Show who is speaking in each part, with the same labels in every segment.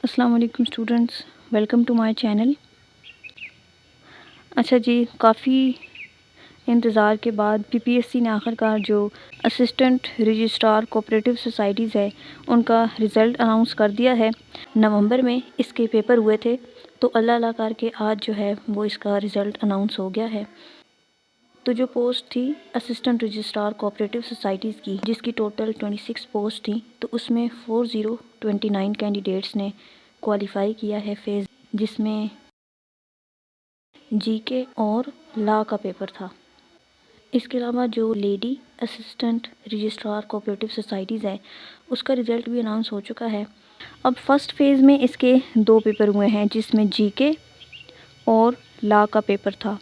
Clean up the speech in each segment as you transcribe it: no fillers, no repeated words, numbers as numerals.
Speaker 1: अस्सलाम वालेकुम students, welcome to my channel. अच्छा जी, काफ़ी इंतज़ार के बाद पीपीएससी ने आखिरकार जो असिस्टेंट रजिस्ट्रार कोऑपरेटिव सोसाइटीज़ है उनका रिज़ल्ट अनाउंस कर दिया है। नवंबर में इसके पेपर हुए थे, तो अल्लाह अल्लाह करके आज जो है वो इसका रिज़ल्ट अनाउंस हो गया है। तो जो पोस्ट थी असिस्टेंट रजिस्ट्रार कोऑपरेटिव सोसाइटीज़ की, जिसकी टोटल 26 पोस्ट थी, तो उसमें 4029 कैंडिडेट्स ने क्वालिफाई किया है फेज़, जिसमें जीके और लॉ का पेपर था। इसके अलावा जो lady assistant registrar cooperative societies है उसका रिज़ल्ट भी अनाउंस हो चुका है। अब फर्स्ट फेज़ में इसके 2 पेपर हुए हैं, जिसमें जीके और लॉ का पेपर था।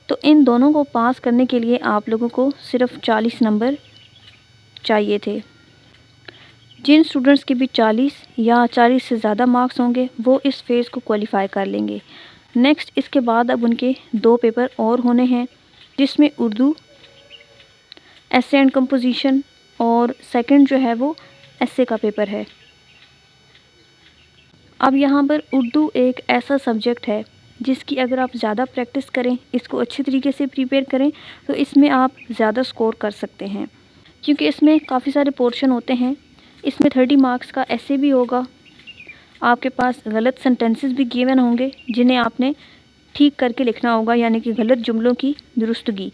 Speaker 1: तो इन दोनों को पास करने के लिए आप लोगों को सिर्फ 40 नंबर चाहिए थे। जिन स्टूडेंट्स के भी 40 या 40 से ज़्यादा मार्क्स होंगे वो इस फेज़ को क्वालिफ़ाई कर लेंगे। नेक्स्ट इसके बाद अब उनके 2 पेपर और होने हैं, जिसमें उर्दू, एसे एंड कंपोजिशन और सेकंड जो है वो एसे का पेपर है। अब यहाँ पर उर्दू एक ऐसा सब्जेक्ट है जिसकी अगर आप ज़्यादा प्रैक्टिस करें, इसको अच्छी तरीके से प्रिपेयर करें, तो इसमें आप ज़्यादा स्कोर कर सकते हैं, क्योंकि इसमें काफ़ी सारे पोर्शन होते हैं। इसमें 30 मार्क्स का ऐसे भी होगा, आपके पास गलत सेंटेंसेस भी गिवन होंगे जिन्हें आपने ठीक करके लिखना होगा, यानी कि गलत जुमलों की दुरुस्तगी।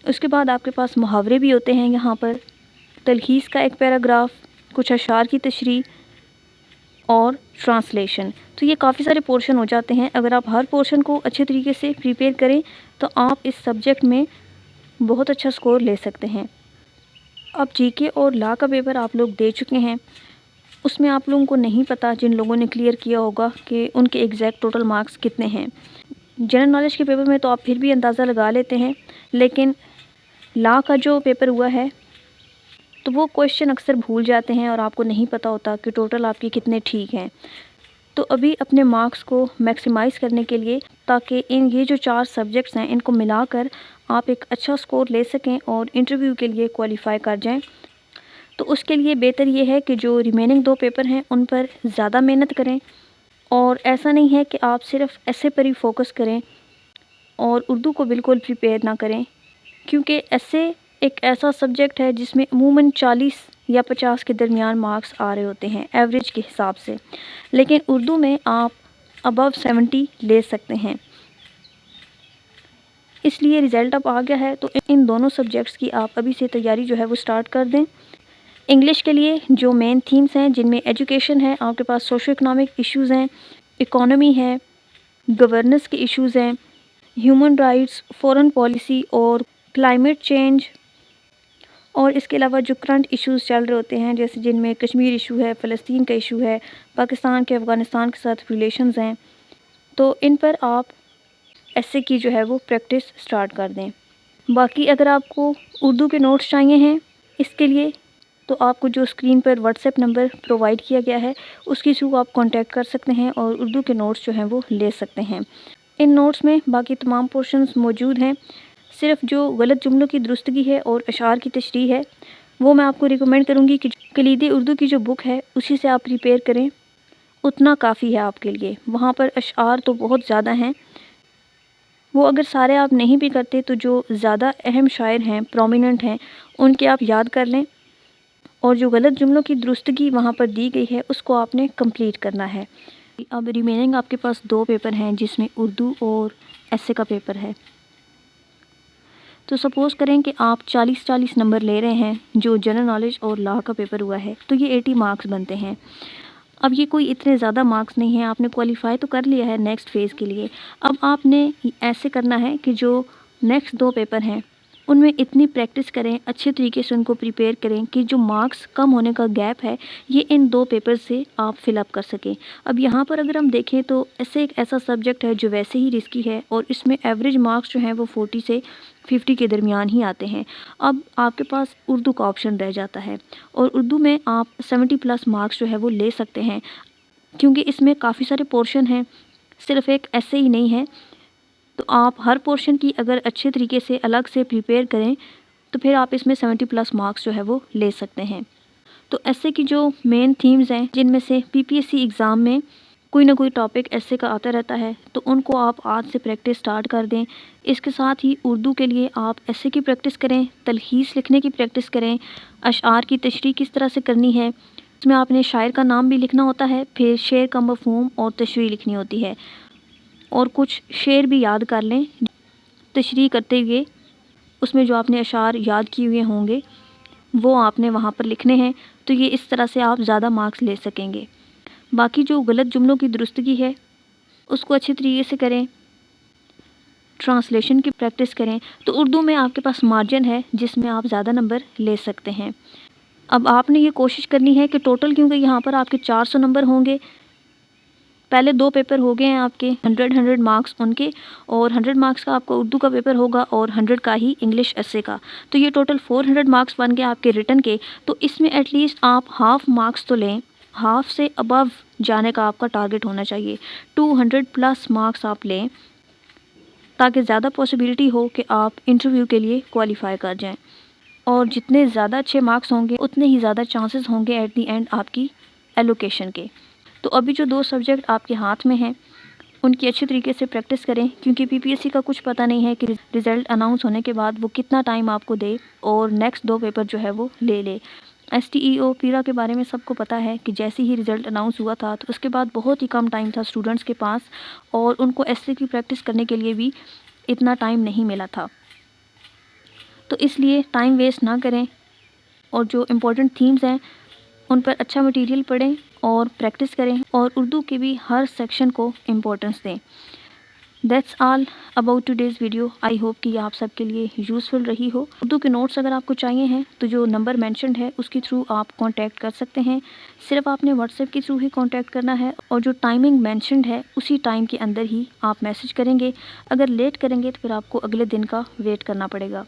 Speaker 1: उसके बाद आपके पास मुहावरे भी होते हैं, यहाँ पर तलखीस का एक पैराग्राफ, कुछ अशार की तशरीह और ट्रांसलेशन। तो ये काफ़ी सारे पोर्शन हो जाते हैं। अगर आप हर पोर्शन को अच्छे तरीके से प्रिपेयर करें तो आप इस सब्जेक्ट में बहुत अच्छा स्कोर ले सकते हैं। अब जीके और लॉ का पेपर आप लोग दे चुके हैं, उसमें आप लोगों को नहीं पता, जिन लोगों ने क्लियर किया होगा, कि उनके एग्जैक्ट टोटल मार्क्स कितने हैं। जनरल नॉलेज के पेपर में तो आप फिर भी अंदाज़ा लगा लेते हैं, लेकिन लॉ का जो पेपर हुआ है तो वो क्वेश्चन अक्सर भूल जाते हैं और आपको नहीं पता होता कि टोटल आपके कितने ठीक हैं। तो अभी अपने मार्क्स को मैक्सिमाइज़ करने के लिए, ताकि ये जो 4 सब्जेक्ट्स हैं इनको मिलाकर आप एक अच्छा स्कोर ले सकें और इंटरव्यू के लिए क्वालिफ़ाई कर जाएं, तो उसके लिए बेहतर ये है कि जो रिमेनिंग 2 पेपर हैं उन पर ज़्यादा मेहनत करें। और ऐसा नहीं है कि आप सिर्फ ऐसे पर ही फोकस करें और उर्दू को बिल्कुल प्रिपेयर ना करें, क्योंकि ऐसे एक ऐसा सब्जेक्ट है जिसमें अमूमन 40 या 50 के दरमियान मार्क्स आ रहे होते हैं एवरेज के हिसाब से, लेकिन उर्दू में आप अबव 70 ले सकते हैं। इसलिए रिज़ल्ट अब आ गया है, तो इन दोनों सब्जेक्ट्स की आप अभी से तैयारी जो है वो स्टार्ट कर दें। इंग्लिश के लिए जो मेन थीम्स हैं, जिनमें एजुकेशन है, आपके पास सोशो इकोनॉमिक इश्यूज़ हैं, इकोनॉमी है, गवर्नेंस के इश्यूज़ हैं, ह्यूमन राइट्स, फॉरेन पॉलिसी और क्लाइमेट चेंज, और इसके अलावा जो करंट इश्यूज़ चल रहे होते हैं, जैसे जिनमें कश्मीर इशू है, फ़लस्तीन का इशू है, पाकिस्तान के अफ़गानिस्तान के साथ रिलेशंस हैं, तो इन पर आप ऐसे की जो है वो प्रैक्टिस स्टार्ट कर दें। बाकी अगर आपको उर्दू के नोट्स चाहिए हैं इसके लिए, तो आपको जो स्क्रीन पर व्हाट्सएप नंबर प्रोवाइड किया गया है उसके थ्रू आप कांटेक्ट कर सकते हैं और उर्दू के नोट्स जो हैं वो ले सकते हैं। इन नोट्स में बाकी तमाम पोर्शंस मौजूद हैं, सिर्फ जो गलत जुमलों की दुरुस्तगी है और अशार की तशरीह है वो मैं आपको रिकमेंड करूँगी कि कलीदी उर्दू की जो बुक है उसी से आप प्रिपेयर करें, उतना काफ़ी है आपके लिए। वहाँ पर अशार तो बहुत ज़्यादा हैं, वो अगर सारे आप नहीं भी करते तो जो ज़्यादा अहम शायर हैं, प्रोमिनेंट हैं, उनके आप याद कर लें, और जो गलत जुमलों की दुरुस्तगी वहाँ पर दी गई है उसको आपने कंप्लीट करना है। अब रिमेनिंग आपके पास 2 पेपर हैं, जिसमें उर्दू और एसे का पेपर है। तो सपोज़ करें कि आप 40-40 नंबर ले रहे हैं, जो जनरल नॉलेज और लॉ का पेपर हुआ है, तो ये 80 मार्क्स बनते हैं। अब ये कोई इतने ज़्यादा मार्क्स नहीं हैं, आपने क्वालिफ़ाई तो कर लिया है नेक्स्ट फ़ेज़ के लिए। अब आपने ऐसे करना है कि जो नेक्स्ट 2 पेपर हैं उनमें इतनी प्रैक्टिस करें, अच्छे तरीके से उनको प्रिपेयर करें कि जो मार्क्स कम होने का गैप है ये इन 2 पेपर से आप फिलअप कर सकें। अब यहाँ पर अगर हम देखें तो ऐसे एक ऐसा सब्जेक्ट है जो वैसे ही रिस्की है और इसमें एवरेज मार्क्स जो हैं वो 40 से 50 के दरमियान ही आते हैं। अब आपके पास उर्दू का ऑप्शन रह जाता है और उर्दू में आप 70+ मार्क्स जो है वो ले सकते हैं, क्योंकि इसमें काफ़ी सारे पोर्शन हैं, सिर्फ एक ऐसे ही नहीं है। तो आप हर पोर्शन की अगर अच्छे तरीके से अलग से प्रिपेयर करें तो फिर आप इसमें 70+ मार्क्स जो है वो ले सकते हैं। تو ایسے کی جو مین تھیمز ہیں جن میں سے PPSC ایگزام میں کوئی نہ کوئی ٹاپک ایسے کا آتا رہتا ہے، تو ان کو آپ آج سے پریکٹس سٹارٹ کر دیں۔ اس کے ساتھ ہی اردو کے لیے آپ ایسے کی پریکٹس کریں، تلخیص لکھنے کی پریکٹس کریں، اشعار کی تشریح کس طرح سے کرنی ہے، اس میں آپ نے شاعر کا نام بھی لکھنا ہوتا ہے، پھر شعر کا مفہوم اور تشریح لکھنی ہوتی ہے، اور کچھ شعر بھی یاد کر لیں تشریح کرتے ہوئے، اس میں جو آپ نے اشعار یاد کیے ہوئے ہوں گے وہ آپ نے وہاں پر لکھنے ہیں، تو یہ اس طرح سے آپ زیادہ مارکس لے سکیں گے۔ باقی جو غلط جملوں کی درستگی ہے اس کو اچھی طریقے سے کریں، ٹرانسلیشن کی پریکٹس کریں، تو اردو میں آپ کے پاس مارجن ہے جس میں آپ زیادہ نمبر لے سکتے ہیں۔ اب آپ نے یہ کوشش کرنی ہے کہ ٹوٹل، کیونکہ یہاں پر آپ کے 400 نمبر ہوں گے، پہلے 2 پیپر ہو گئے ہیں آپ کے 100 مارکس ان کے، اور 100 مارکس کا آپ کو اردو کا پیپر ہوگا اور 100 کا ہی انگلش ایسے کا، تو یہ ٹوٹل 400 مارکس بن گئے آپ کے ریٹن کے۔ تو اس میں ایٹ لیسٹ آپ ہاف مارکس تو لیں، ہاف سے ابو جانے کا آپ کا ٹارگٹ ہونا چاہیے، 200 پلس مارکس آپ لیں تاکہ زیادہ پاسبلٹی ہو کہ آپ انٹرویو کے لیے کوالیفائی کر جائیں، اور جتنے زیادہ اچھے مارکس ہوں گے اتنے ہی زیادہ چانسز ہوں گے ایٹ دی اینڈ آپ کی ایلوکیشن کے۔ تو ابھی جو 2 سبجیکٹ آپ کے ہاتھ میں ہیں ان کی اچھی طریقے سے پریکٹس کریں، کیونکہ PPSC کا کچھ پتہ نہیں ہے کہ رزلٹ اناؤنس ہونے کے بعد وہ کتنا ٹائم آپ کو دے اور نیکسٹ 2 پیپر جو ہے وہ لے لے۔ STEO پیرا کے بارے میں سب کو پتہ ہے کہ جیسے ہی رزلٹ اناؤنس ہوا تھا تو اس کے بعد بہت ہی کم ٹائم تھا اسٹوڈنٹس کے پاس، اور ان کو ایسے کی پریکٹس کرنے کے لیے بھی اتنا ٹائم نہیں ملا تھا، تو اس لیے ٹائم ویسٹ نہ کریں، اور جو امپورٹنٹ تھیمز ہیں ان پر اچھا مٹیریل پڑھیں اور پریکٹس کریں، اور اردو کے بھی ہر سیکشن کو امپورٹنس دیں۔ That's all about today's video, I hope کہ یہ آپ سب کے لیے یوزفل رہی ہو۔ اردو کے نوٹس اگر آپ کو چاہیے ہیں تو جو نمبر مینشنڈ ہے اس کے تھرو آپ کانٹیکٹ کر سکتے ہیں، صرف آپ نے واٹس ایپ کے تھرو ہی کانٹیکٹ کرنا ہے، اور جو ٹائمنگ مینشنڈ ہے اسی ٹائم کے اندر ہی آپ میسج کریں گے، اگر لیٹ کریں گے تو پھر آپ کو اگلے دن کا ویٹ کرنا پڑے گا۔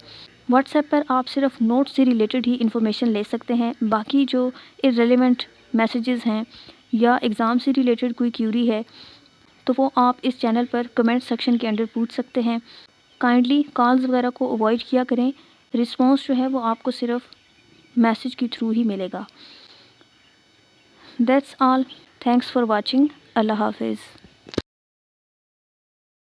Speaker 1: واٹس ایپ پر آپ صرف نوٹ سے ریلیٹڈ ہی انفارمیشن لے سکتے ہیں، باقی جو ارریلیونٹ میسیجز ہیں یا ایگزام سے ریلیٹڈ کوئی کیوری ہے تو وہ آپ اس چینل پر کمنٹ سیکشن کے اندر پوچھ سکتے ہیں۔ کائنڈلی کالز وغیرہ کو اوائڈ کیا کریں، رسپانس جو ہے وہ آپ کو صرف میسج کے تھرو ہی ملے گا۔ That's all, thanks for watching, اللہ حافظ۔